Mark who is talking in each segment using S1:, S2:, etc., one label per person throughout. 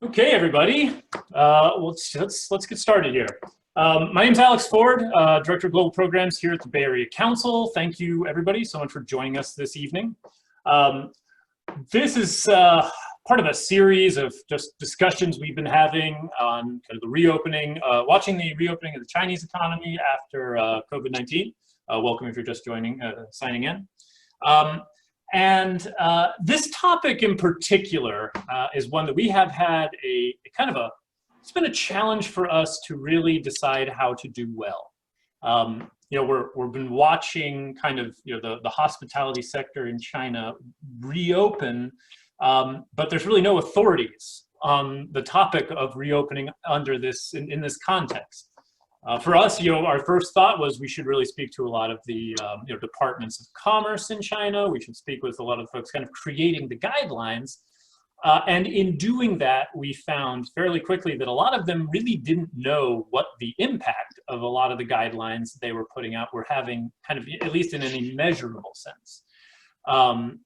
S1: Okay, everybody, let's get started here. My name's Alex Ford, Director of Global Programs here at the Bay Area Council. Thank you, everybody, so much for joining us this evening. This is part of a series of just discussions we've been having on kind of the reopening, watching the reopening of the Chinese economy after COVID-19. Welcome if you're just joining, signing in. This topic in particular is one that we have had it's been a challenge for us to really decide how to do well. We've been watching kind of, the hospitality sector in China reopen, but there's really no authorities on the topic of reopening under this, in this context. For us, our first thought was we should really speak to a lot of the departments of commerce in China. We should speak with a lot of folks kind of creating the guidelines. And in doing that, we found fairly quickly that a lot of them really didn't know what the impact of a lot of the guidelines they were putting out were having, kind of, at least in any measurable sense. At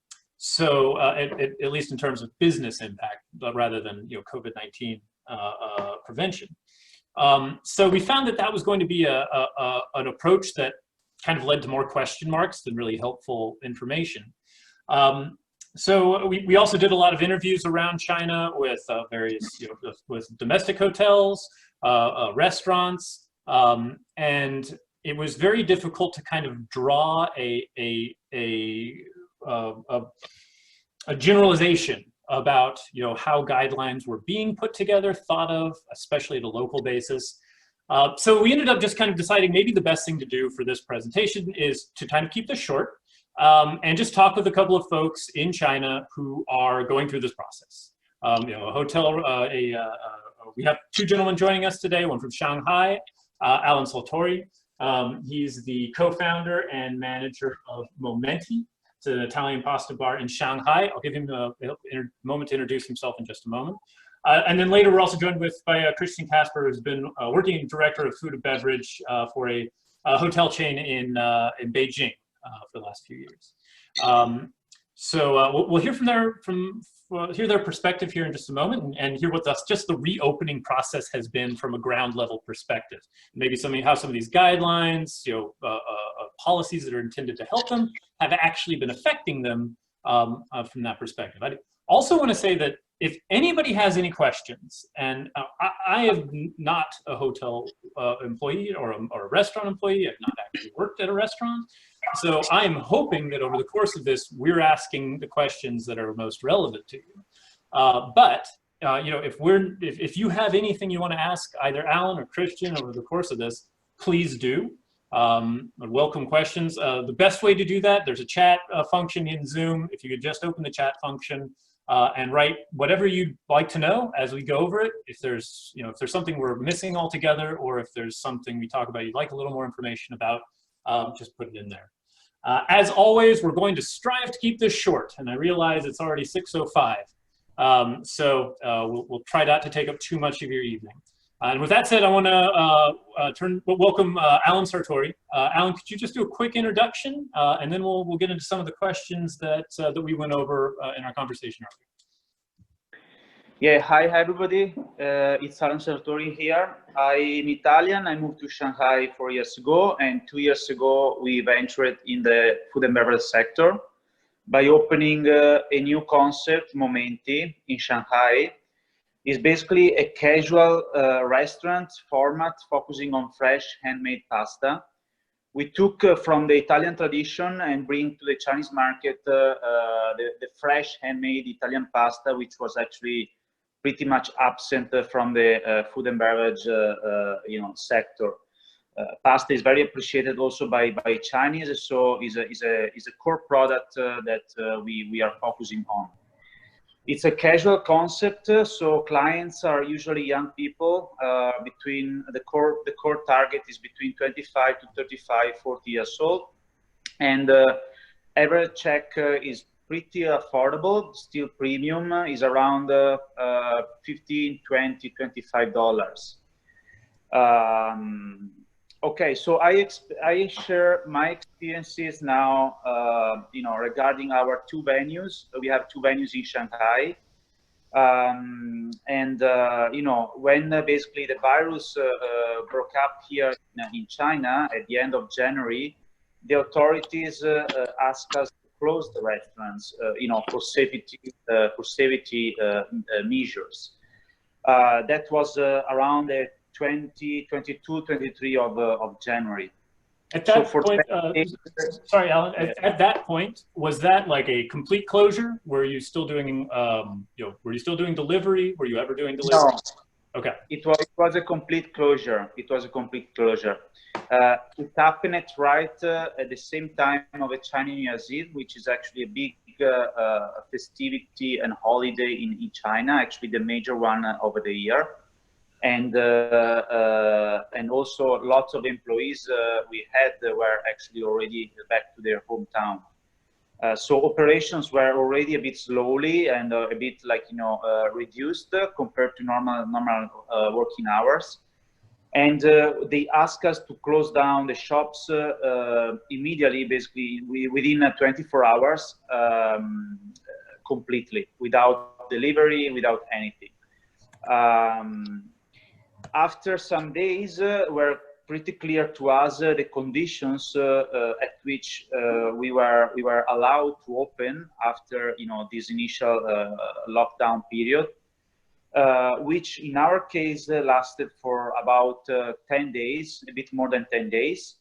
S1: least in terms of business impact, rather than COVID-19 prevention. So we found that was going to be an approach that kind of led to more question marks than really helpful information. So we also did a lot of interviews around China with various, with domestic hotels, restaurants, and it was very difficult to kind of draw a generalization about how guidelines were being put together, thought of, especially at a local basis. So we ended up just kind of deciding maybe the best thing to do for this presentation is to kind of keep this short and just talk with a couple of folks in China who are going through this process. We have two gentlemen joining us today, one from Shanghai, Alan Sartori. He's the co-founder and manager of MOMÉNTI. It's an Italian pasta bar in Shanghai. I'll give him a moment to introduce himself in just a moment. And then later we're also joined by Christian Caspar, who's been working director of food and beverage for a hotel chain in Beijing for the last few years. We'll hear hear their perspective here in just a moment, and hear what just the reopening process has been from a ground level perspective. Maybe how some of these guidelines, policies that are intended to help them have actually been affecting them from that perspective. I also want to say that if anybody has any questions, and I am not a hotel employee or a restaurant employee, I've not actually worked at a restaurant, so I'm hoping that over the course of this, we're asking the questions that are most relevant to you. If you have anything you want to ask either Alan or Christian over the course of this, please do. Welcome questions. The best way to do that, there's a chat function in Zoom. If you could just open the chat function and write whatever you'd like to know as we go over it. If there's something we're missing altogether, or if there's something we talk about you'd like a little more information about, just put it in there. As always, we're going to strive to keep this short, and I realize it's already 6:05. We'll try not to take up too much of your evening. And with that said, I want to welcome Alan Sartori. Alan, could you just do a quick introduction, and then we'll get into some of the questions that we went over in our conversation earlier.
S2: Yeah, hi everybody. It's Alan Sartori here. I'm Italian. I moved to Shanghai 4 years ago, and 2 years ago we ventured in the food and beverage sector by opening a new concept, MOMÉNTI, in Shanghai. It's basically a casual restaurant format focusing on fresh handmade pasta. We took from the Italian tradition and bring to the Chinese market the fresh handmade Italian pasta, which was actually pretty much absent from the food and beverage sector. Pasta is very appreciated also by Chinese, so is a core product that we are focusing on. It's a casual concept, so clients are usually young people. The core target is between 25 to 35, 40 years old, and average check is pretty affordable. Still premium is around $15, $20, $25. Okay, so I share my experiences now, regarding our two venues. We have two venues in Shanghai. You know, when basically the virus broke up here in China at the end of January, the authorities asked us to close the restaurants, you know, for safety measures. That was around the 22, 23 of January.
S1: At that point, sorry, Alan. At that point, was that like a complete closure? Were you still doing, you know, were you still doing delivery? Were you ever doing delivery?
S2: No.
S1: Okay.
S2: It was a complete closure. It was a complete closure. It happened right at the same time of a Chinese New Year's Eve, which is actually a big festivity and holiday in China, actually the major one over the year. And also lots of employees we had were actually already back to their hometown. So operations were already a bit slowly and a bit like, you know, reduced compared to normal working hours. And they asked us to close down the shops immediately, basically within 24 hours, completely, without delivery, without anything. After some days, were pretty clear to us the conditions at which we were allowed to open after, you know, this initial lockdown period, which in our case lasted for about 10 days, a bit more than 10 days.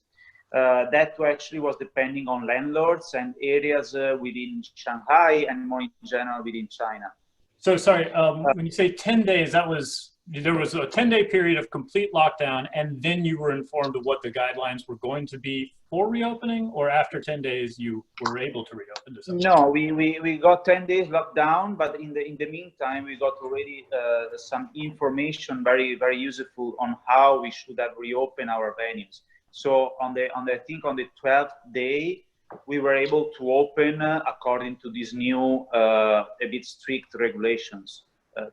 S2: That actually was depending on landlords and areas within Shanghai and more in general within China.
S1: So sorry, when you say 10 days, that was, there was a 10-day period of complete lockdown, and then you were informed of what the guidelines were going to be for reopening, or after 10 days you were able to reopen to some
S2: No, we got 10 days lockdown, but in the meantime we got already some information very useful on how we should have reopened our venues. So I think on the 12th day we were able to open according to these new a bit strict regulations.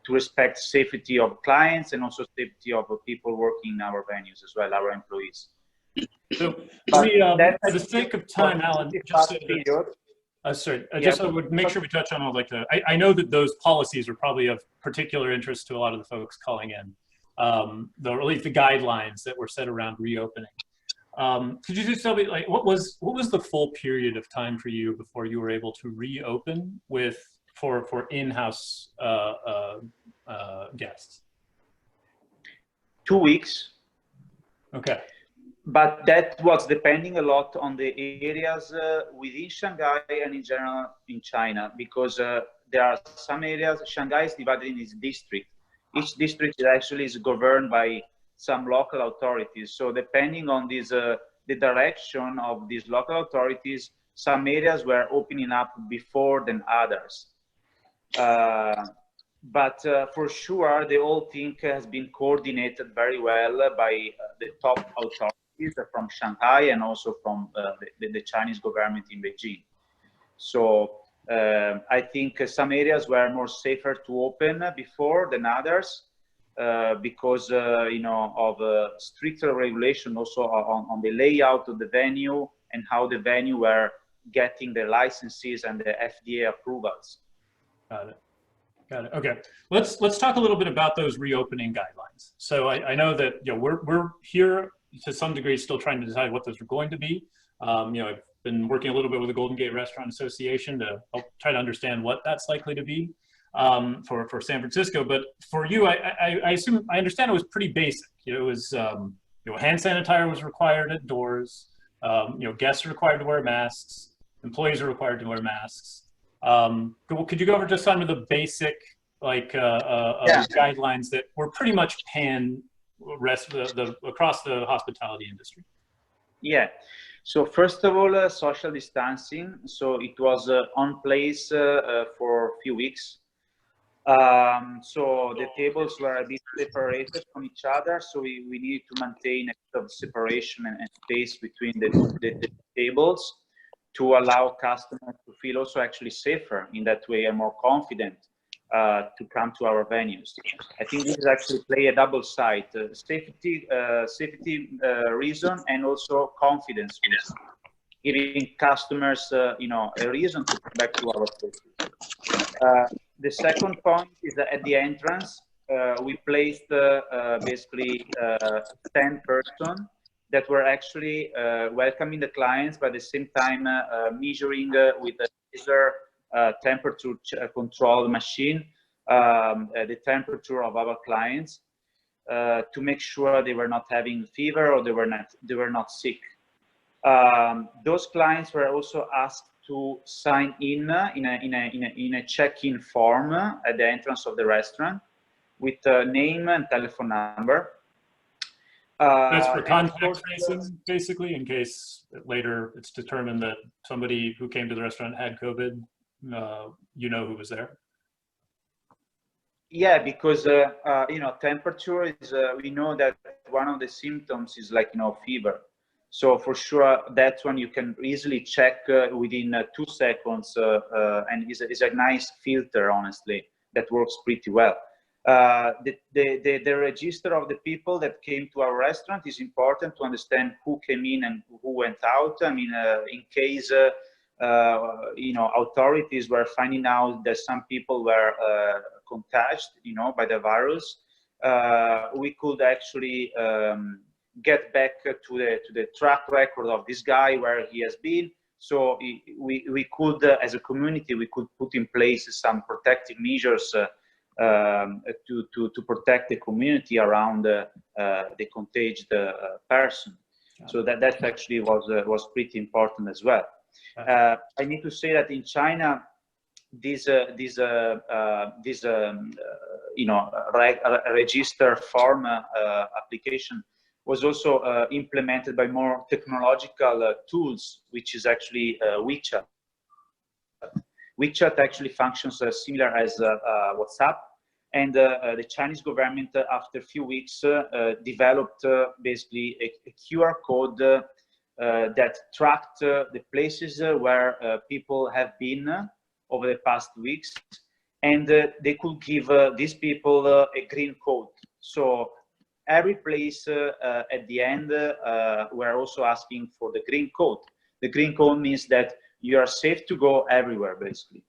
S2: To respect safety of clients and also safety of people working in our venues as well, our employees.
S1: So, for the sake of time, Alan, just I would make sure we touch on all like I know that those policies are probably of particular interest to a lot of the folks calling in, or at least the guidelines that were set around reopening. Could you just tell me, like, what was the full period of time for you before you were able to reopen with for in-house guests?
S2: 2 weeks.
S1: Okay.
S2: But that was depending a lot on the areas within Shanghai and in general in China, because there are some areas. Shanghai is divided in its district. Each district actually is governed by some local authorities. So depending on this, the direction of these local authorities, some areas were opening up before than others. But for sure, the whole thing has been coordinated very well by the top authorities from Shanghai and also from the Chinese government in Beijing. So I think some areas were more safer to open before than others because you know, of stricter regulation also on the layout of the venue and how the venue were getting the licenses and the FDA approvals.
S1: Got it. Got it. Okay. Let's talk a little bit about those reopening guidelines. So I know that, you know, we're here to some degree still trying to decide what those are going to be. You know, I've been working a little bit with the Golden Gate Restaurant Association to help try to understand what that's likely to be for San Francisco. But for you, I understand it was pretty basic. You know, it was you know, hand sanitizer was required at doors. You know, guests are required to wear masks. Employees are required to wear masks. Could you go over just some of the basic, like, guidelines that were pretty much across the hospitality industry? Yeah.
S2: So first of all, social distancing. So it was on place for a few weeks. So the tables were a bit separated from each other. So we needed to maintain a bit of separation and space between the tables, to allow customers to feel also actually safer in that way and more confident to come to our venues. I think this is actually play a double side, safety reason and also confidence reason, giving customers you know, a reason to come back to our places. The second point is that at the entrance, we placed basically 10 person that were actually welcoming the clients, but at the same time measuring with a laser temperature control machine the temperature of our clients to make sure they were not having fever or they were not sick. Those clients were also asked to sign in a check-in form at the entrance of the restaurant with a name and telephone number.
S1: That's for contact tracing, basically, in case later it's determined that somebody who came to the restaurant had COVID, you know who was there.
S2: Yeah, because you know, temperature is we know that one of the symptoms is like, you know, fever. So for sure, that's when you can easily check within 2 seconds, and is a nice filter, honestly, that works pretty well. The register of the people that came to our restaurant is important to understand who came in and who went out. I mean, in case you know, authorities were finding out that some people were contagious, you know, by the virus, we could actually get back to the track record of this guy, where he has been. So we could, as a community, we could put in place some protective measures to protect the community around the contagious person. So that actually was pretty important as well. I need to say that in China, this you know, register form application was also implemented by more technological tools, which is actually WeChat. WeChat actually functions similar as WhatsApp, and the Chinese government, after a few weeks, developed basically a QR code that tracked the places where people have been over the past weeks, and they could give these people a green code. So every place at the end, we're also asking for the green code. The green code means that you are safe to go everywhere, basically.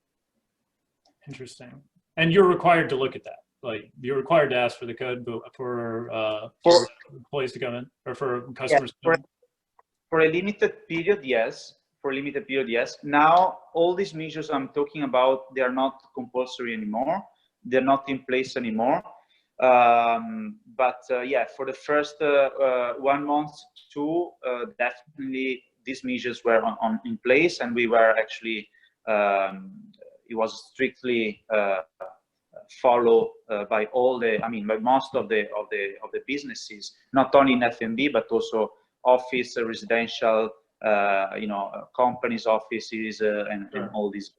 S1: Interesting. And you're required to look at that. Like, you're required to ask for the code for employees to come in, or for customers to come in?
S2: For a limited period, yes. For a limited period, yes. Now, all these measures I'm talking about, they are not compulsory anymore. They're not in place anymore. But yeah, for the first 1 month, 2, definitely these measures were in place, and we were actually, it was strictly followed by all the, I mean, by most of the businesses, not only in F&B, but also office, residential, you know, companies, offices, and all these.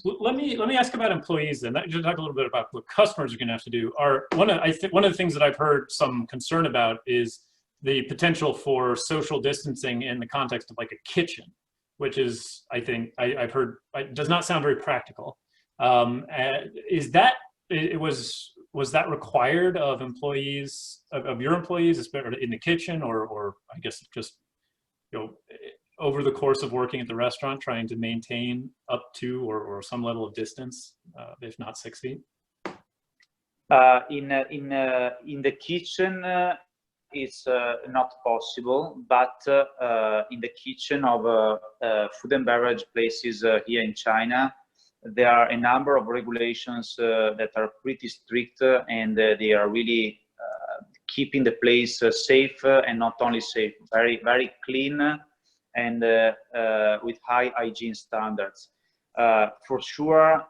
S1: Let me ask about employees then. Just talk a little bit about what customers are going to have to do. One of the things that I've heard some concern about is the potential for social distancing in the context of like a kitchen, which is, I think, I've heard, it does not sound very practical. Was that required of employees, of your employees in the kitchen, or I guess just, you know, over the course of working at the restaurant, trying to maintain up to or some level of distance, if not 6 feet?
S2: In the kitchen, it's not possible, but in the kitchen of food and beverage places here in China, there are a number of regulations that are pretty strict, and they are really keeping the place safe, and not only safe, very, very clean, and with high hygiene standards. For sure,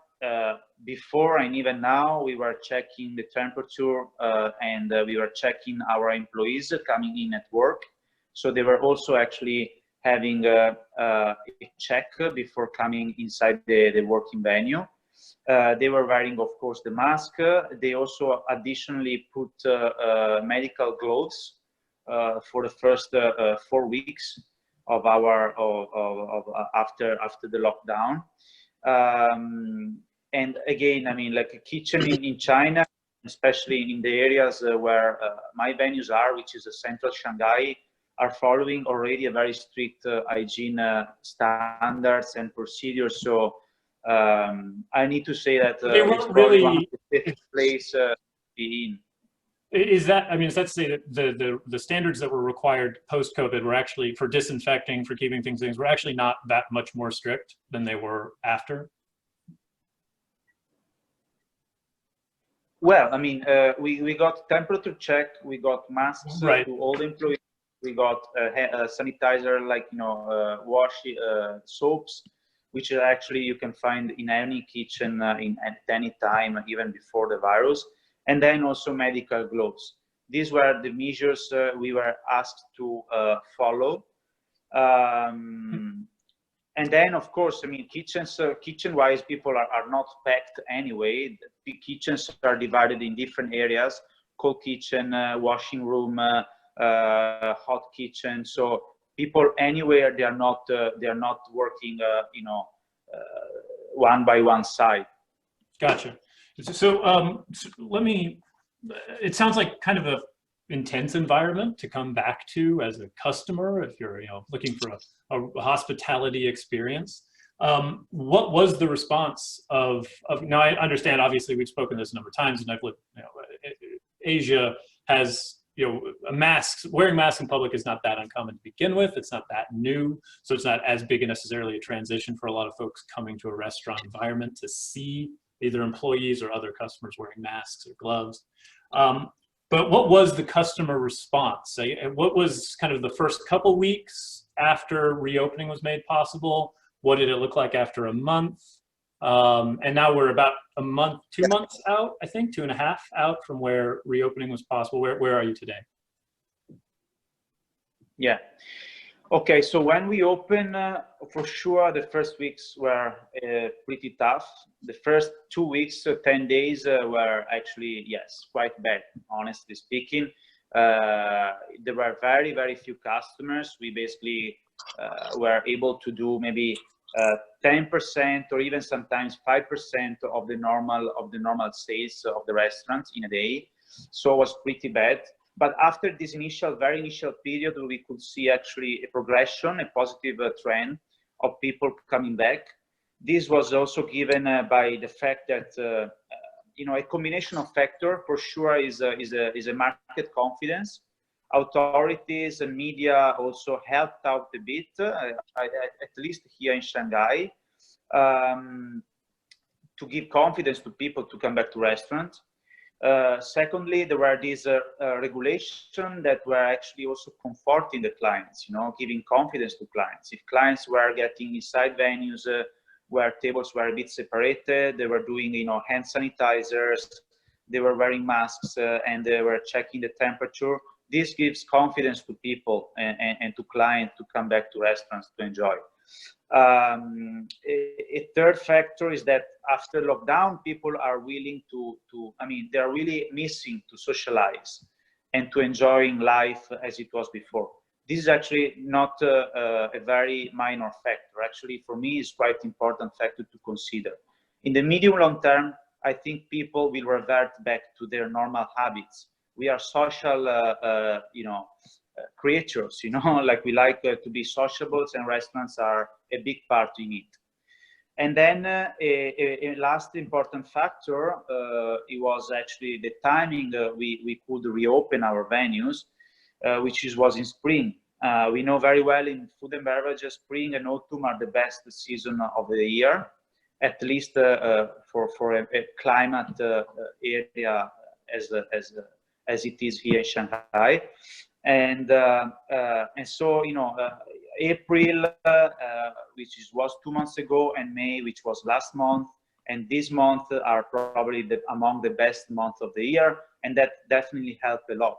S2: before and even now, we were checking the temperature, and we were checking our employees coming in at work. So they were also actually having a check before coming inside the working venue. They were wearing, of course, the mask. They also additionally put medical gloves for the first 4 weeks of our after the lockdown. And again, I mean, like a kitchen in China, especially in the areas where my venues are, which is central Shanghai, are following already a very strict hygiene standards and procedures. So I need to say that
S1: they
S2: it's
S1: weren't
S2: probably one of
S1: really.
S2: the safest place to be in.
S1: Is that, I mean, is that to say that the standards that were required post-COVID were actually for disinfecting, for keeping things were actually not that much more strict than they were after?
S2: Well, I mean, we got temperature check, we got masks
S1: Right.
S2: to all the employees, we got sanitizer, like, you know, wash soaps, which actually you can find in any kitchen at any time, even before the virus. And then also medical gloves. These were the measures we were asked to follow. And then, of course, I mean, kitchen-wise, people are not packed anyway. The kitchens are divided in different areas: cold kitchen, washing room, hot kitchen. So people anywhere, they are not working, you know, one by one side.
S1: Gotcha. So, so let me. It sounds like kind of a intense environment to come back to as a customer if you're, you know, looking for a hospitality experience. What was the response of now I understand, obviously we've spoken this a number of times, and I've lived, you know, Asia has, you know, wearing masks in public is not that uncommon to begin with. It's not that new, so it's not as big a necessarily a transition for a lot of folks coming to a restaurant environment to see either employees or other customers wearing masks or gloves. But what was the customer response? What was kind of the first couple weeks after reopening was made possible? What did it look like after a month? And now we're about a month, 2 months out, I think, 2.5 out from where reopening was possible. Where are you today?
S2: Yeah. Okay, so when we open, for sure, the first weeks were pretty tough. The first 2 weeks, 10 days were actually, yes, quite bad, honestly speaking. There were very, very few customers. We basically were able to do maybe 10% or even sometimes 5% of the normal sales of the restaurant in a day. So it was pretty bad. But after this very initial period, we could see actually a progression, a positive trend of people coming back. This was also given by the fact that, you know, a combination of factors for sure is a market confidence. Authorities and media also helped out a bit, at least here in Shanghai, to give confidence to people to come back to restaurants. Secondly, there were these regulations that were actually also comforting the clients, you know, giving confidence to clients. If clients were getting inside venues where tables were a bit separated, they were doing, you know, hand sanitizers, they were wearing masks, and they were checking the temperature. This gives confidence to people and to clients to come back to restaurants to enjoy. A third factor is that after lockdown, people are willing I mean, they're really missing to socialize and to enjoying life as it was before. This is actually not a very minor factor. Actually, for me, it's quite important factor to consider. In the medium long term, I think people will revert back to their normal habits. We are social, you know, creatures, you know, like we like to be sociables, and restaurants are a big part in it. And then a last important factor, it was actually the timing we could reopen our venues, which was in spring. We know very well in food and beverage, spring and autumn are the best season of the year, at least for a climate area as it is here in Shanghai. And so, you know, April, which was 2 months ago, and May, which was last month, and this month are probably among the best months of the year, and that definitely helped a lot.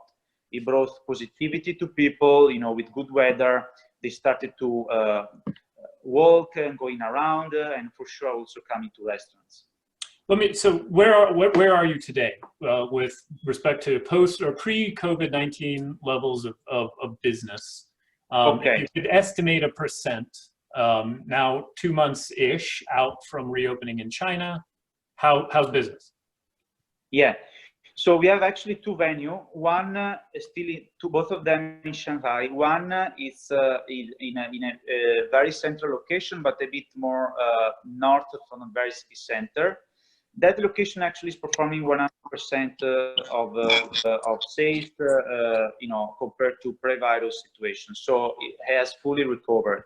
S2: It brought positivity to people, you know, with good weather. They started to walk and going around, and for sure also coming to restaurants.
S1: So where are you today with respect to post or pre-COVID-19 levels of business?
S2: Okay.
S1: If you could estimate a percent, now 2 months-ish out from reopening in China, how's business?
S2: Yeah. So we have actually two venues. One both of them in Shanghai. One is in a very central location, but a bit more north from the very city center. That location actually is performing 100% of sales, compared to pre-virus situation. So it has fully recovered.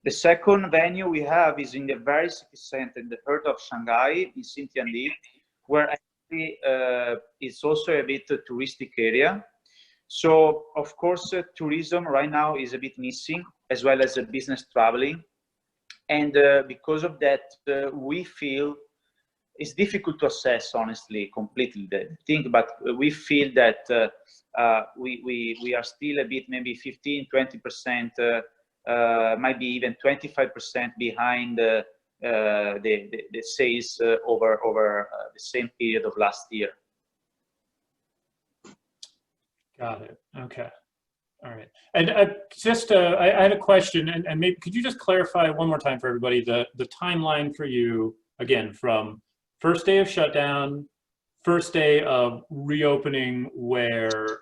S2: The second venue we have is in the very city center, in the heart of Shanghai, in Xintiandi, where actually it's also a bit a touristic area. So of course, tourism right now is a bit missing, as well as business traveling. And because of that, we feel it's difficult to assess, honestly, completely the thing, but we feel that we are still a bit, maybe 15, 20%, might be even 25% behind the sales over the same period of last year.
S1: Got it. Okay. All right. And I had a question, and maybe could you just clarify one more time for everybody the timeline for you, again, from first day of shutdown, first day of reopening where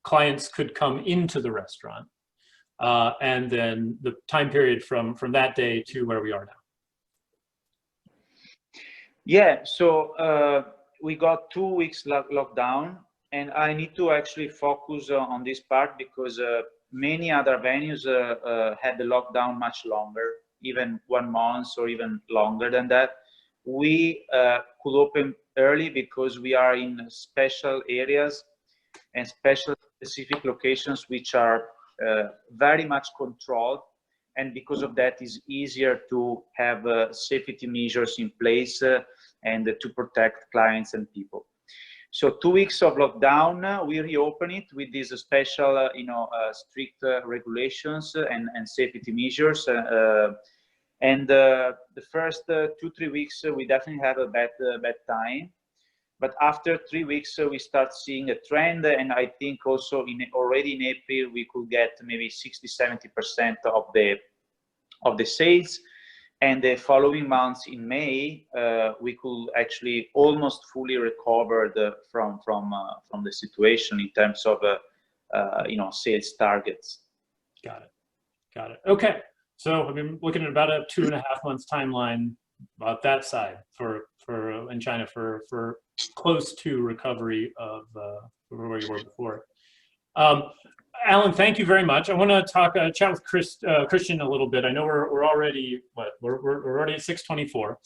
S1: clients could come into the restaurant, and then the time period from that day to where we are now.
S2: Yeah, so we got 2 weeks lockdown, and I need to actually focus on this part because many other venues had the lockdown much longer, even 1 month or even longer than that. We could open early because we are in special areas and special specific locations which are very much controlled, and because of that it's easier to have safety measures in place and to protect clients and people. So 2 weeks of lockdown, we reopen it with these special, strict regulations and safety measures. And the first 2-3 weeks, we definitely have a bad time. But after 3 weeks, we start seeing a trend, and I think also already in April we could get maybe 60–70% of the sales, and the following months in May we could actually almost fully recover from the situation in terms of sales targets. Got
S1: it. Okay, so I've been looking at about a 2.5 months timeline about that side for in China for close to recovery of where you were before. Alan, thank you very much. I want to chat with Christian a little bit. I know we're already we're already at 6:24.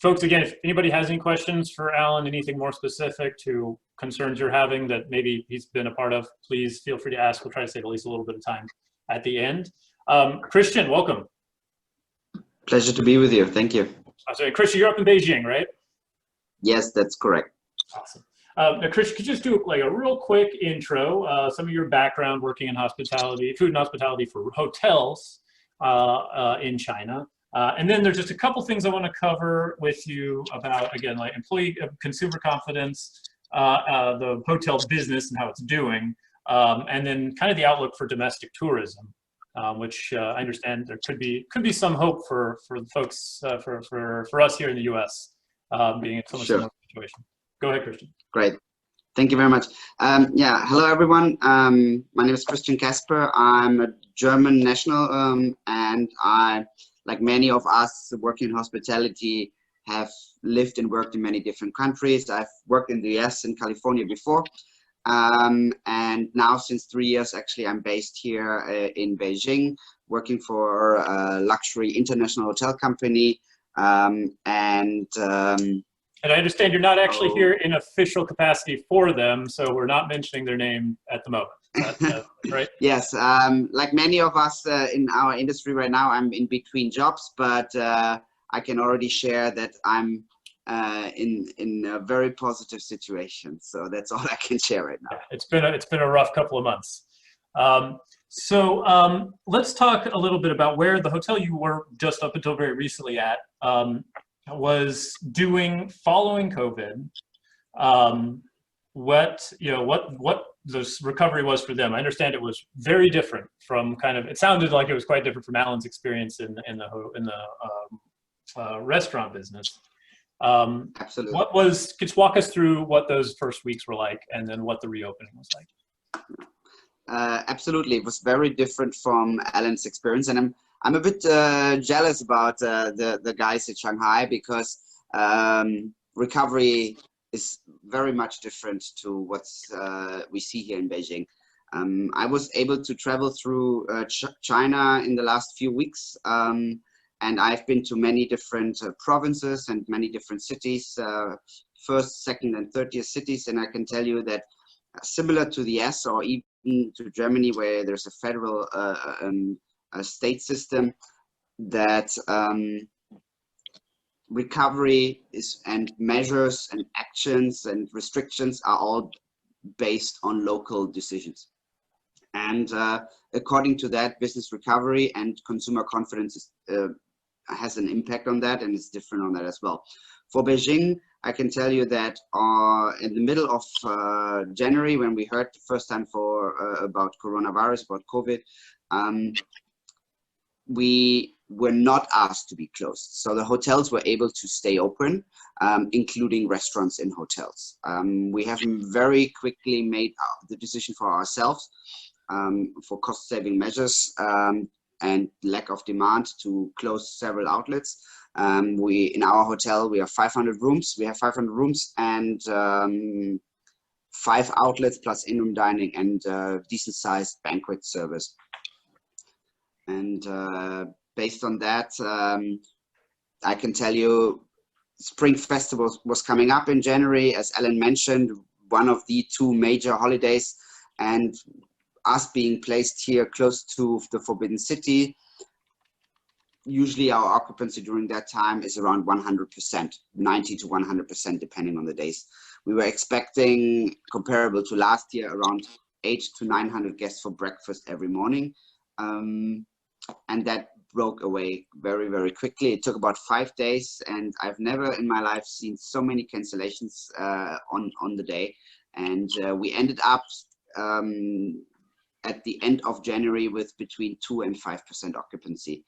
S1: Folks, again, if anybody has any questions for Alan, anything more specific to concerns you're having that maybe he's been a part of, please feel free to ask. We'll try to save at least a little bit of time at the end. Christian, welcome.
S3: Pleasure to be with you. Thank you.
S1: Sorry, Christian, you're up in Beijing, right?
S3: Yes, that's correct.
S1: Awesome. Now, Christian, could you just do like a real quick intro, some of your background working in hospitality, food and hospitality for hotels in China. And then there's just a couple things I want to cover with you about, again, like employee consumer confidence, the hotel business and how it's doing, and then kind of the outlook for domestic tourism, which I understand there could be some hope for the folks, for us here in the U.S. Being in some similar situation. Go ahead, Christian.
S3: Great. Thank you very much. Yeah, hello, everyone. My name is Christian Caspar. I'm a German national, and I, like many of us working in hospitality, have lived and worked in many different countries. I've worked in the US and California before. And now since 3 years, actually, I'm based here in Beijing, working for a luxury international hotel company.
S1: And I understand you're not actually here in official capacity for them, so we're not mentioning their name at the moment. Is that right?
S3: Yes, like many of us in our industry right now, I'm in between jobs, but I can already share that I'm in a very positive situation. So that's all I can share right now.
S1: Yeah, it's been a rough couple of months. So let's talk a little bit about where the hotel you were just up until very recently at was doing following COVID. What this recovery was for them. I understand it was very different from it sounded like it was quite different from Alan's experience in the restaurant business.
S3: Absolutely.
S1: Just walk us through what those first weeks were like, and then what the reopening was like.
S3: Absolutely, it was very different from Alan's experience, and I'm a bit jealous about the guys at Shanghai, because recovery is very much different to what we see here in Beijing. I was able to travel through China in the last few weeks, and I've been to many different provinces and many different cities, first, second, and third tier cities, and I can tell you that similar to the US or even to Germany, where there's a federal a state system, that recovery is, and measures and actions and restrictions are all based on local decisions. And according to that, business recovery and consumer confidence has an impact on that, and it's different on that as well. For Beijing, I can tell you that in the middle of January, when we heard the first time about coronavirus, about COVID, we were not asked to be closed. So the hotels were able to stay open, including restaurants in hotels. We have very quickly made the decision for ourselves, for cost-saving measures and lack of demand, to close several outlets. In our hotel, we have 500 rooms. We have 500 rooms and 5 outlets plus in-room dining and decent-sized banquet service. And based on that, I can tell you, Spring Festival was coming up in January, as Alan mentioned, one of the 2 major holidays, and us being placed here close to the Forbidden City, usually our occupancy during that time is around 100%, 90 to 100%, depending on the days. We were expecting, comparable to last year, around 800 to 900 guests for breakfast every morning. And that broke away very, very quickly. It took about 5 days, and I've never in my life seen so many cancellations on the day. And we ended up at the end of January with between 2 and 5% occupancy.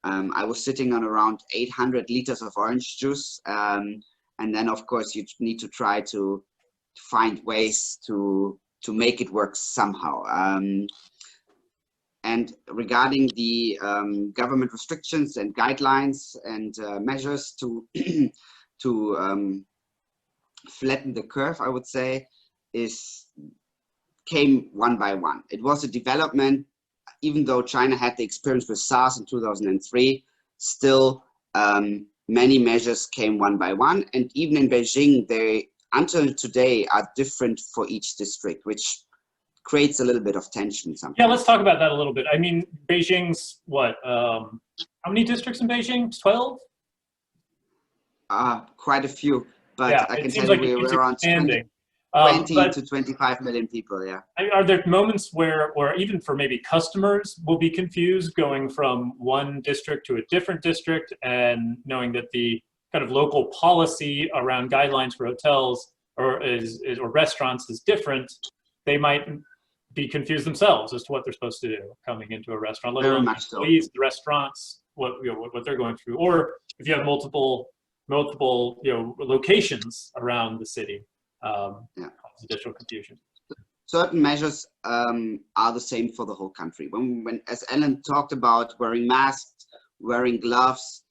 S3: I was sitting on around 800 liters of orange juice. And then, of course, you need to try to find ways to make it work somehow. And regarding the government restrictions and guidelines and measures to flatten the curve, I would say, came one by one. It was a development, even though China had the experience with SARS in 2003, still many measures came one by one. And even in Beijing, they, until today, are different for each district, which creates a little bit of tension sometimes.
S1: Yeah, let's talk about that a little bit. I mean, Beijing's what? How many districts in Beijing? 12?
S3: Quite a few, but
S1: yeah,
S3: I can tell you we're around 20 to 25 million people, yeah.
S1: Are there moments where even for maybe customers will be confused going from one district to a different district, and knowing that the kind of local policy around guidelines for hotels or restaurants is different? They might be confused themselves as to what they're supposed to do coming into a restaurant, let alone the restaurants, what they're going through. Or if you have multiple locations around the city, cause additional confusion.
S3: Certain measures are the same for the whole country. When as Alan talked about wearing masks, wearing gloves,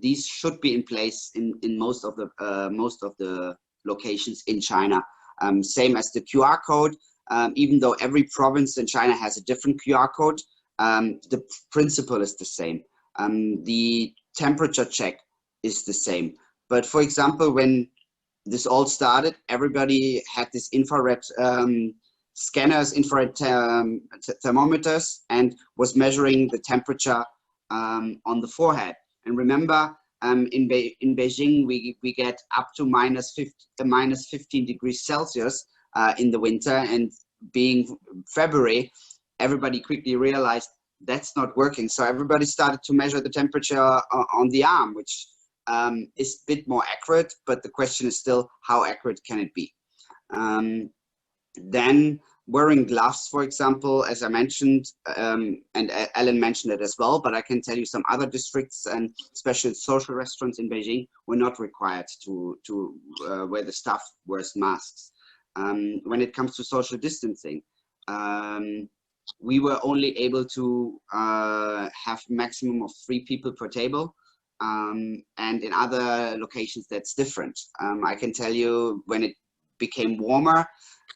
S3: these should be in place in most of the locations in China. Same as the QR code, even though every province in China has a different QR code, the principle is the same. The temperature check is the same. But for example, when this all started, everybody had this infrared scanners, infrared thermometers, and was measuring the temperature on the forehead. And remember, in Beijing, we get up to minus 15 degrees Celsius in the winter, and being February, everybody quickly realized that's not working. So everybody started to measure the temperature on the arm, which is a bit more accurate, but the question is still, how accurate can it be? Then wearing gloves, for example, as I mentioned, and Alan mentioned it as well, but I can tell you some other districts and especially social restaurants in Beijing were not required to where the staff wears masks. When it comes to social distancing, we were only able to have maximum of 3 people per table. And in other locations, that's different. I can tell you when it became warmer,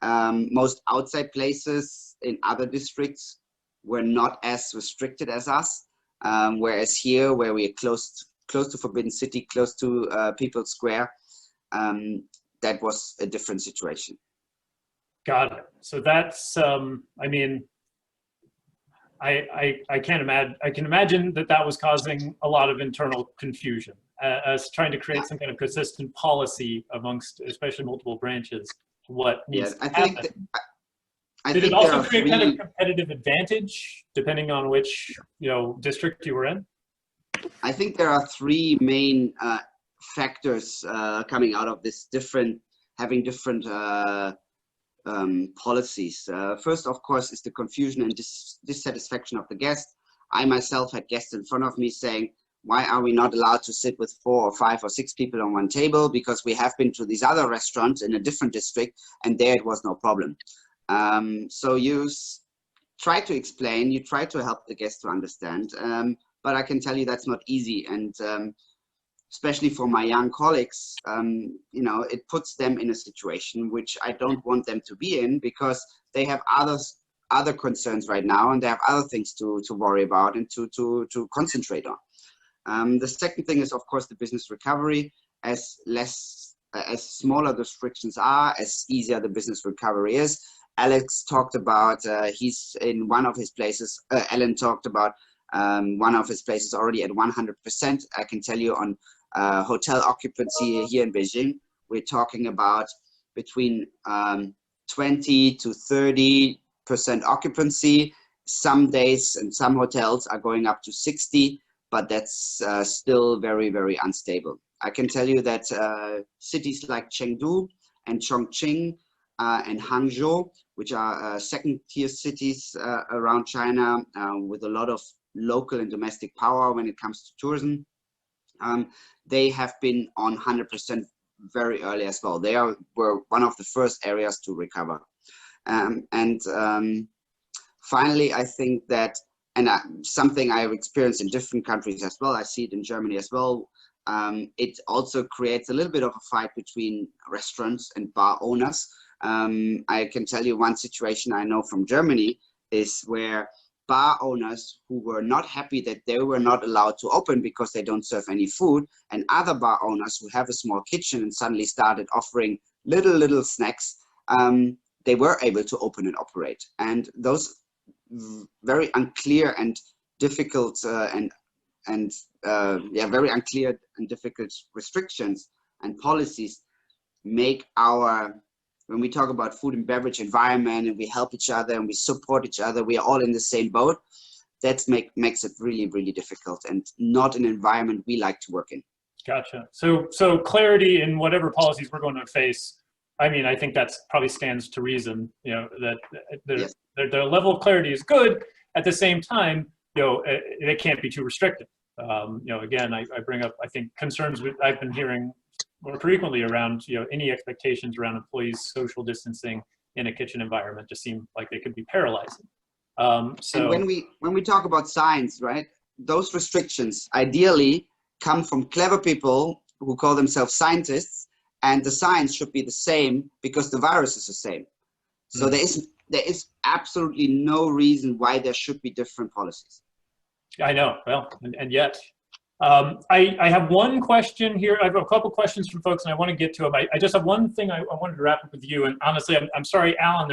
S3: most outside places in other districts were not as restricted as us. Whereas here, where we are close to Forbidden City, close to People's Square, that was a different situation.
S1: Got it. So that's, I mean, I can't imagine. I can imagine that was causing a lot of internal confusion as trying to create some kind of consistent policy amongst, especially multiple branches. What needs to happen? Did it also create kind of competitive advantage depending on which district you were in?
S3: I think there are 3 main factors coming out of this having different policies. First, of course, is the confusion and dissatisfaction of the guest. I myself had guests in front of me saying, why are we not allowed to sit with 4 or 5 or 6 people on one table? Because we have been to these other restaurants in a different district and there it was no problem. So you try to explain, you try to help the guest to understand, but I can tell you that's not easy. And especially for my young colleagues, it puts them in a situation which I don't want them to be in, because they have other concerns right now and they have other things to worry about and to concentrate on. The second thing is, of course, the business recovery. As smaller the restrictions are, as easier the business recovery is. Alex talked about, he's in one of his places, Alan talked about one of his places already at 100%. I can tell you on hotel occupancy here in Beijing, we're talking about between 20 to 30% occupancy. Some days and some hotels are going up to 60, but that's still very, very unstable. I can tell you that cities like Chengdu and Chongqing and Hangzhou, which are second-tier cities around China with a lot of local and domestic power when it comes to tourism, they have been on 100% very early as well. They were one of the first areas to recover. Finally, I think that, and something I've experienced in different countries as well, I see it in Germany as well, it also creates a little bit of a fight between restaurants and bar owners. I can tell you one situation I know from Germany is where bar owners who were not happy that they were not allowed to open because they don't serve any food, and other bar owners who have a small kitchen and suddenly started offering little snacks, they were able to open and operate. And those very unclear and difficult very unclear and difficult restrictions and policies make when we talk about food and beverage environment and we help each other and we support each other, we are all in the same boat. That makes it really, really difficult and not an environment we like to work in.
S1: Gotcha. So clarity in whatever policies we're going to face, I mean, I think that's probably stands to reason, that
S3: Yes.
S1: the level of clarity is good. At the same time, it can't be too restrictive. Again, I bring up, I think, concerns I've been hearing more frequently around, any expectations around employees' social distancing in a kitchen environment just seem like they could be paralyzing. So
S3: and when we talk about science, right, those restrictions ideally come from clever people who call themselves scientists, and the science should be the same because the virus is the same. So there is absolutely no reason why there should be different policies.
S1: I know. Well, and yet, I have one question here. I have a couple questions from folks, and I want to get to them. I just have one thing I wanted to wrap up with you. And honestly, I'm sorry, Alan.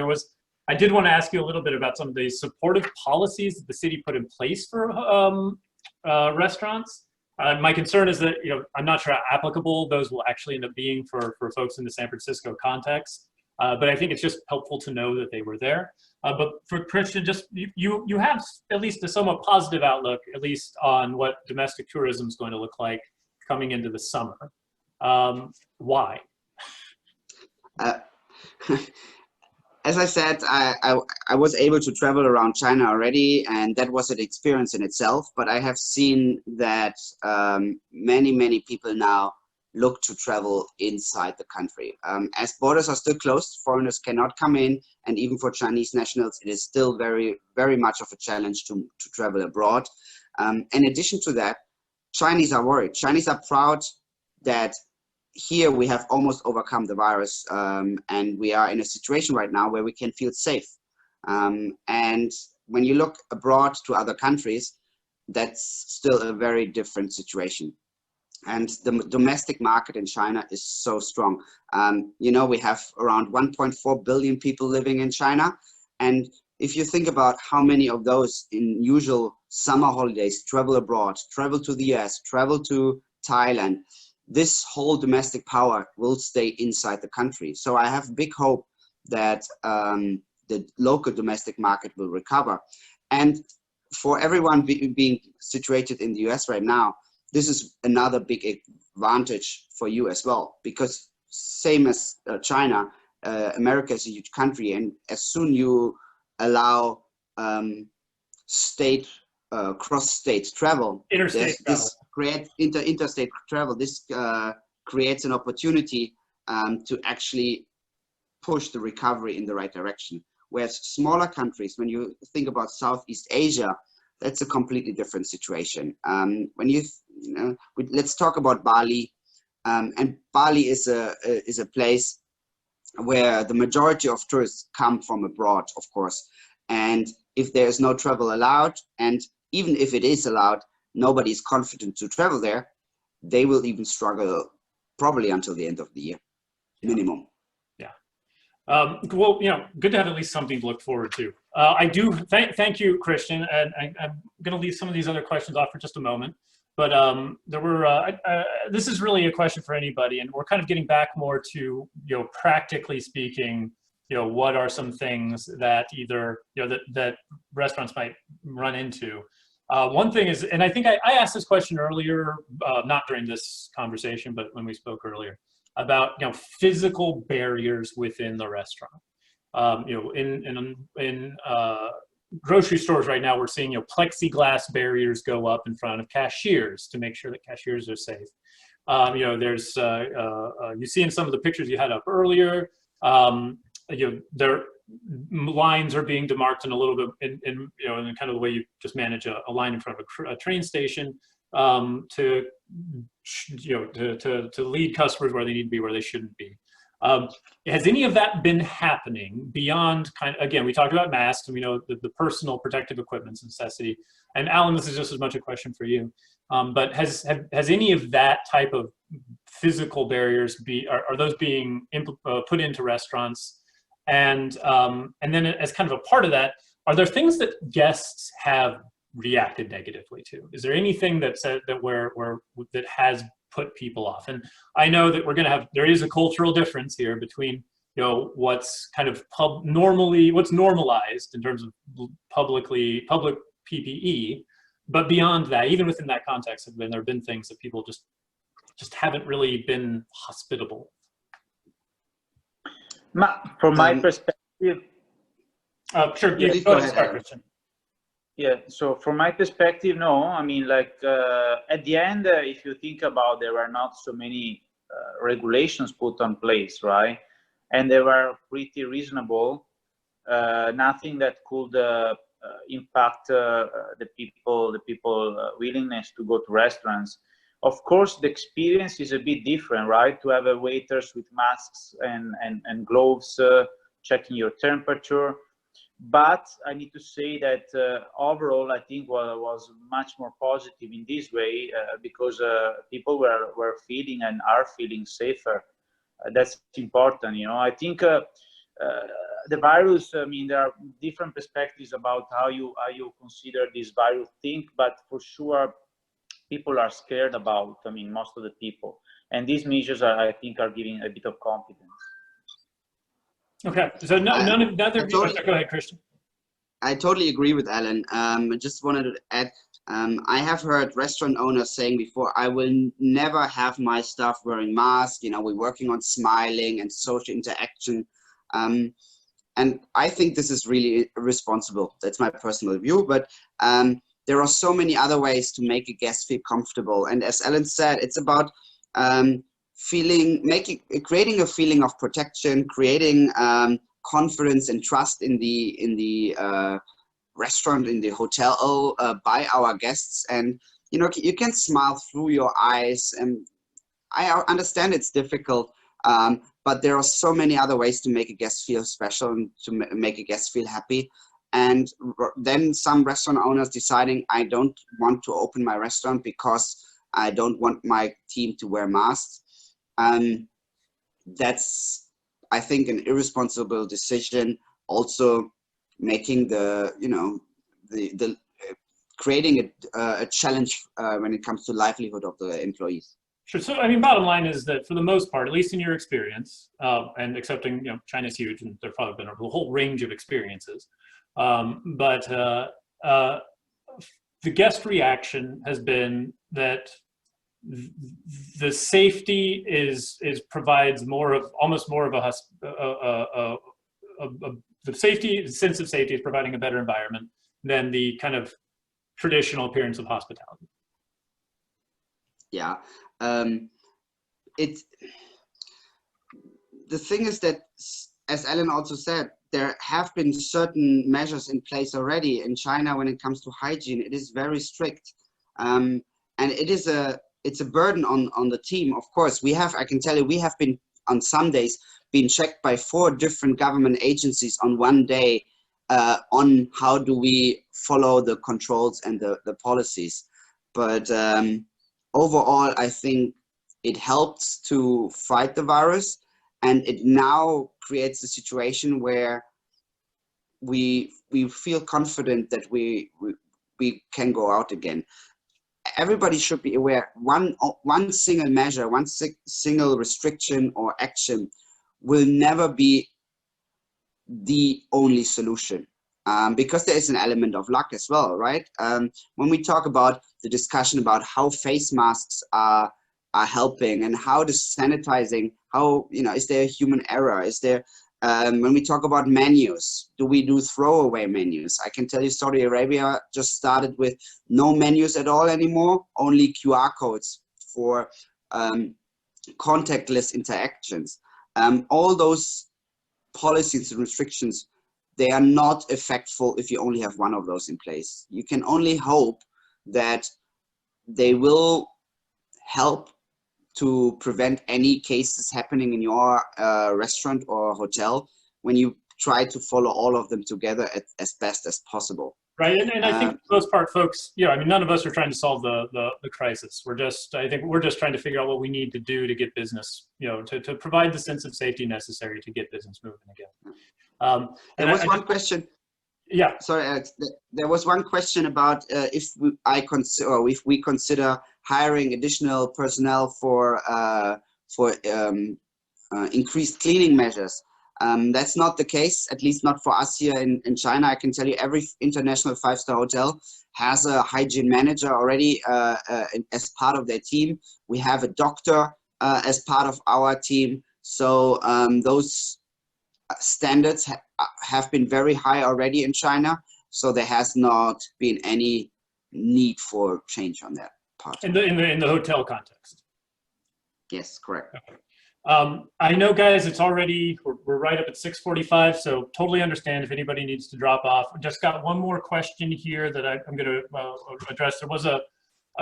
S1: I did want to ask you a little bit about some of the supportive policies that the city put in place for restaurants. My concern is that I'm not sure how applicable those will actually end up being for folks in the San Francisco context. But I think it's just helpful to know that they were there. But for Christian, just you have at least a somewhat positive outlook, at least on what domestic tourism is going to look like coming into the summer. Why?
S3: as I said, I was able to travel around China already, and that was an experience in itself. But I have seen that many people now look to travel inside the country. As borders are still closed, foreigners cannot come in, and even for Chinese nationals, it is still very much of a challenge to travel abroad. In addition to that, Chinese are worried. Chinese are proud that here we have almost overcome the virus, and we are in a situation right now where we can feel safe. And when you look abroad to other countries, that's still a very different situation. And the domestic market in China is so strong. You know, we have around 1.4 billion people living in China. And if you think about how many of those in usual summer holidays travel abroad, travel to the US, travel to Thailand, this whole domestic power will stay inside the country. So I have big hope that the local domestic market will recover. And for everyone being situated in the US right now, this is another big advantage for you as well, because same as China, America is a huge country, and as soon you allow cross-state travel, this creates interstate travel. This creates an opportunity to actually push the recovery in the right direction. Whereas smaller countries, when you think about Southeast Asia, that's a completely different situation. When let's talk about Bali, and Bali is a place where the majority of tourists come from abroad, of course. And if there is no travel allowed, and even if it is allowed, nobody is confident to travel there, they will even struggle probably until the end of the year, minimum.
S1: Yeah. Well, you know, good to have at least something to look forward to. I do thank you, Christian, and I'm going to leave some of these other questions off for just a moment. But there were, this is really a question for anybody, and we're kind of getting back more to, you know, practically speaking, you know, what are some things that either, you know, that restaurants might run into. One thing is, and I think I asked this question earlier, not during this conversation, but when we spoke earlier, about, you know, physical barriers within the restaurant. You know, in grocery stores right now, we're seeing, you know, plexiglass barriers go up in front of cashiers to make sure that cashiers are safe. You know, there's you see in some of the pictures you had up earlier, you know, their lines are being demarked in a little bit in you know, in kind of the way you just manage a line in front of a train station, to you know, to lead customers where they need to be, where they shouldn't be. Has any of that been happening beyond kind of, again, we talked about masks and we know the personal protective equipment's necessity. And Alan, this is just as much a question for you. But has any of that type of physical barriers are those being put into restaurants? And then as kind of a part of that, are there things that guests have reacted negatively to? Is there anything that has put people off? And I know that there is a cultural difference here between, you know, what's kind of what's normalized in terms of public PPE, but beyond that, even within that context, there have been things that people just haven't really been hospitable.
S2: From my perspective,
S1: sure, yeah, go ahead, start, Christian.
S2: Yeah, so from my perspective, no. I mean, like, at the end, if you think about, there were not so many regulations put on place, right? And they were pretty reasonable. Nothing that could impact the people willingness to go to restaurants. Of course, the experience is a bit different, right? To have waiters with masks and gloves checking your temperature. But I need to say that overall, I think was much more positive in this way because people were feeling and are feeling safer. That's important, you know. I think the virus, I mean, there are different perspectives about how you consider this virus thing, but for sure, people are scared about, I mean, most of the people. And these measures, I think, are giving a bit of confidence.
S1: Okay, so neither of you, go ahead, Christian.
S3: I totally agree with Alan. I just wanted to add, I have heard restaurant owners saying before, I will never have my staff wearing masks. You know, we're working on smiling and social interaction. And and I think this is really irresponsible. That's my personal view, but there are so many other ways to make a guest feel comfortable. And as Alan said, it's about creating a feeling of protection, creating confidence and trust in the restaurant, in the hotel, by our guests. And you know, you can smile through your eyes, and I understand it's difficult, but there are so many other ways to make a guest feel special and to make a guest feel happy. And then some restaurant owners deciding, I don't want to open my restaurant because I don't want my team to wear masks. That's, I think, an irresponsible decision. Also making creating a challenge when it comes to livelihood of the employees.
S1: Sure. So, I mean, bottom line is that for the most part, at least in your experience, and accepting, you know, China's huge and there've probably been a whole range of experiences, but the guest reaction has been that the safety provides almost more of the sense of safety is providing a better environment than the kind of traditional appearance of hospitality.
S3: Yeah. The thing is that, as Alan also said, there have been certain measures in place already in China when it comes to hygiene. It is very strict, and it's a burden on the team. Of course, I can tell you, we have been on some days been checked by 4 different government agencies on one day on how do we follow the controls and the policies. But overall, I think it helps to fight the virus, and it now creates a situation where we feel confident that we can go out again. Everybody should be aware, one single measure, one single restriction or action will never be the only solution, because there is an element of luck as well, right? When we talk about the discussion about how face masks are helping and how the sanitizing, how, you know, is there a human error? Is there, when we talk about menus, do we do throwaway menus? I can tell you Saudi Arabia just started with no menus at all anymore, only QR codes for contactless interactions. All those policies and restrictions, they are not effectful if you only have one of those in place. You can only hope that they will help to prevent any cases happening in your restaurant or hotel when you try to follow all of them together as best as possible.
S1: Right, and I think for the most part, folks, you know, I mean, none of us are trying to solve the crisis. I think we're just trying to figure out what we need to do to get business, you know, to provide the sense of safety necessary to get business moving again.
S3: There was one question.
S1: Yeah.
S3: Sorry, Alex. There was one question about if we consider hiring additional personnel for increased cleaning measures. That's not the case, at least not for us here in China. I can tell you every international 5-star hotel has a hygiene manager already as part of their team. We have a doctor as part of our team. So those standards have been very high already in China. So there has not been any need for change on that part.
S1: In the hotel context.
S3: Yes, correct.
S1: Okay. I know, guys, it's already, we're right up at 6:45, so totally understand if anybody needs to drop off. Just got one more question here that I'm going to address. There was a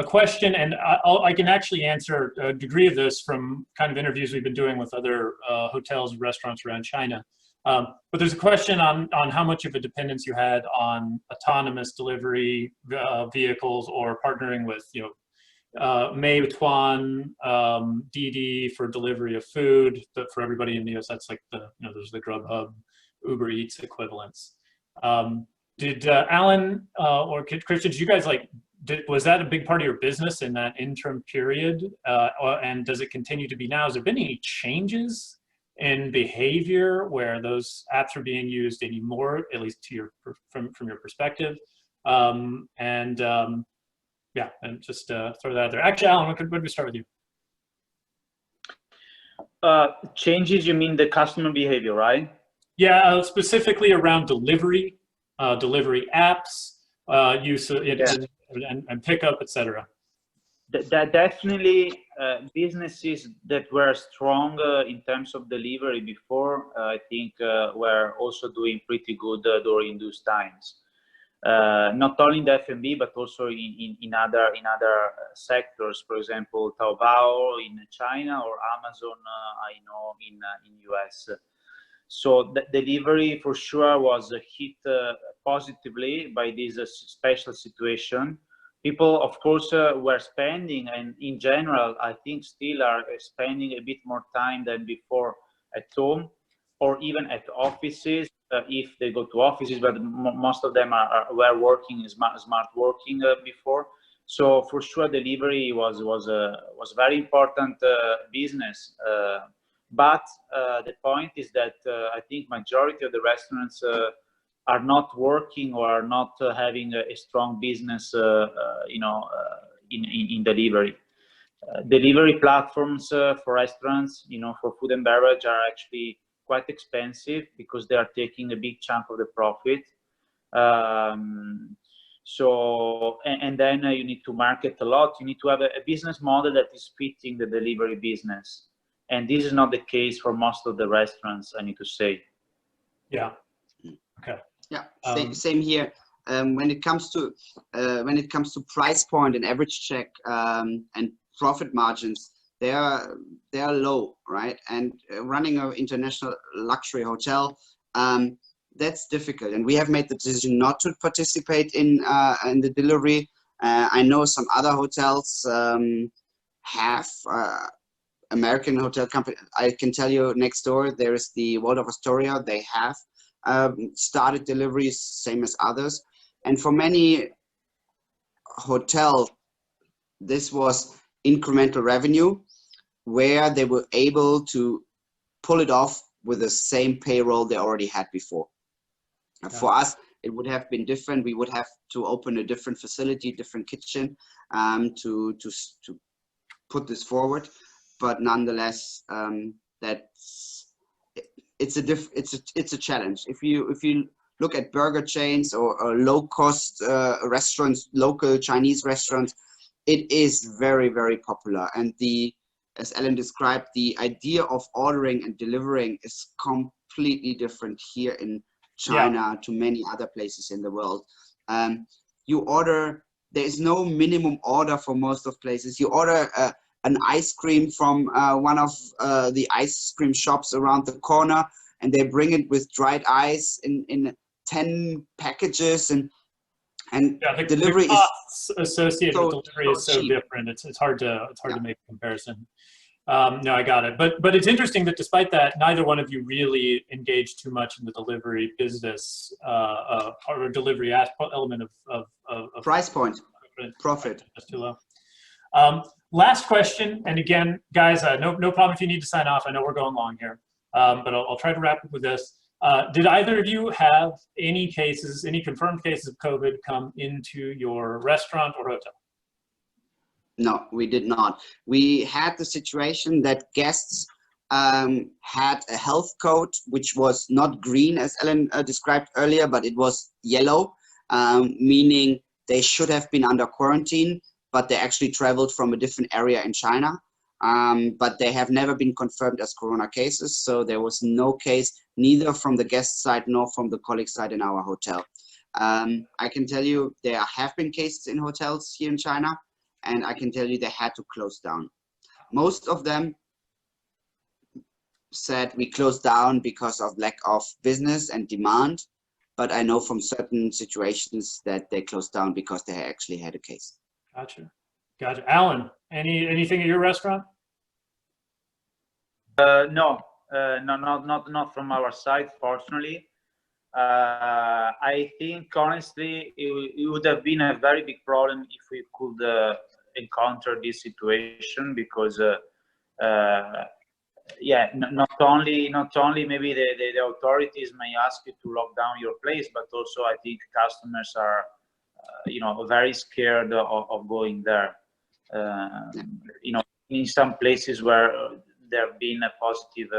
S1: question, and I can actually answer a degree of this from kind of interviews we've been doing with other hotels and restaurants around China. But there's a question on how much of a dependence you had on autonomous delivery vehicles or partnering with, you know, Meituan, Didi for delivery of food. But for everybody in the US, that's like there's the Grubhub, Uber Eats equivalents. Did Alan or Christian, did you guys was that a big part of your business in that interim period? And does it continue to be now? Has there been any changes in behavior where those apps are being used anymore, at least to from your perspective? Yeah, and just throw that out there. Actually, Alan, why don't we start with you?
S2: Changes, you mean the customer behavior, right?
S1: Yeah, specifically around delivery, delivery apps, use of it, and pickup, etc.
S2: That definitely businesses that were strong in terms of delivery before, I think, were also doing pretty good during those times. Not only in the F&B, but also in other sectors. For example, Taobao in China or Amazon, I know in US. So the delivery for sure was hit positively by this special situation. People, of course, were spending, and in general, I think still are spending a bit more time than before at home or even at offices, if they go to offices, but most of them were working smart working before. So for sure, delivery was very important business. But the point is that I think majority of the restaurants are not working or are not having a strong business, in delivery. Delivery platforms for restaurants, for food and beverage, are actually quite expensive because they are taking a big chunk of the profit. So, and then you need to market a lot. You need to have a business model that is fitting the delivery business. And this is not the case for most of the restaurants, I need to say.
S1: Yeah. Okay.
S3: Yeah. Same here. When it comes to price point and average check and profit margins, they are low, right? And running an international luxury hotel, that's difficult. And we have made the decision not to participate in the delivery. I know some other hotels have. American hotel company. I can tell you next door there is the Waldorf Astoria. They have started deliveries, same as others. And for many hotels, this was incremental revenue where they were able to pull it off with the same payroll they already had before. Yeah. For us, it would have been different. We would have to open a different facility, different kitchen to put this forward. But nonetheless, it's a challenge. If you look at burger chains or low cost restaurants, local Chinese restaurants, it is very, very popular. And as Alan described, the idea of ordering and delivering is completely different here in China to many other places in the world. You order. There is no minimum order for most of places. You order an ice cream from one of the ice cream shops around the corner, and they bring it with dried ice in 10 packages, and
S1: the
S3: delivery
S1: costs associated with delivery is so
S3: cheap.
S1: different. It's hard to make a comparison. No, I got it. But it's interesting that despite that, neither one of you really engaged too much in the delivery business or delivery element of
S3: price point, profit.
S1: Just too low. Last question, and again, guys, no problem if you need to sign off. I know we're going long here, but I'll try to wrap up with this. Did either of you have any confirmed cases of COVID come into your restaurant or hotel?
S3: No, we did not. We had the situation that guests had a health code, which was not green, as Alan described earlier, but it was yellow, meaning they should have been under quarantine, but they actually traveled from a different area in China. But they have never been confirmed as corona cases. So there was no case, neither from the guest side nor from the colleague side in our hotel. I can tell you there have been cases in hotels here in China, and I can tell you they had to close down. Most of them said we closed down because of lack of business and demand. But I know from certain situations that they closed down because they actually had a case.
S1: Gotcha. Alan, anything at your restaurant?
S2: No, not from our side, fortunately. I think honestly, it would have been a very big problem if we could encounter this situation, because not only maybe the authorities may ask you to lock down your place, but also I think customers are very scared of going there. In some places where there have been positive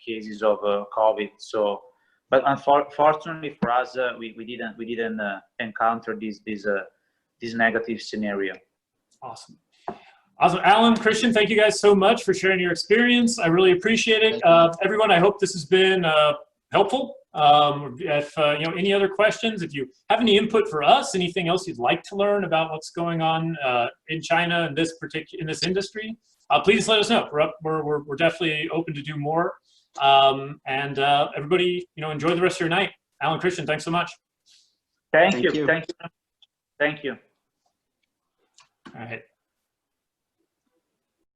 S2: cases of COVID. So but unfortunately for us, we didn't encounter this negative scenario.
S1: Awesome. Awesome. Alan, Christian, thank you guys so much for sharing your experience. I really appreciate it. Everyone, I hope this has been helpful. If you know, any other questions, if you have any input for us, anything else you'd like to learn about what's going on in China in this industry, please let us know. We're definitely open to do more. Everybody, you know, enjoy the rest of your night. Alan, Christian, thanks so much.
S2: Thank you. Thank you.
S1: All right.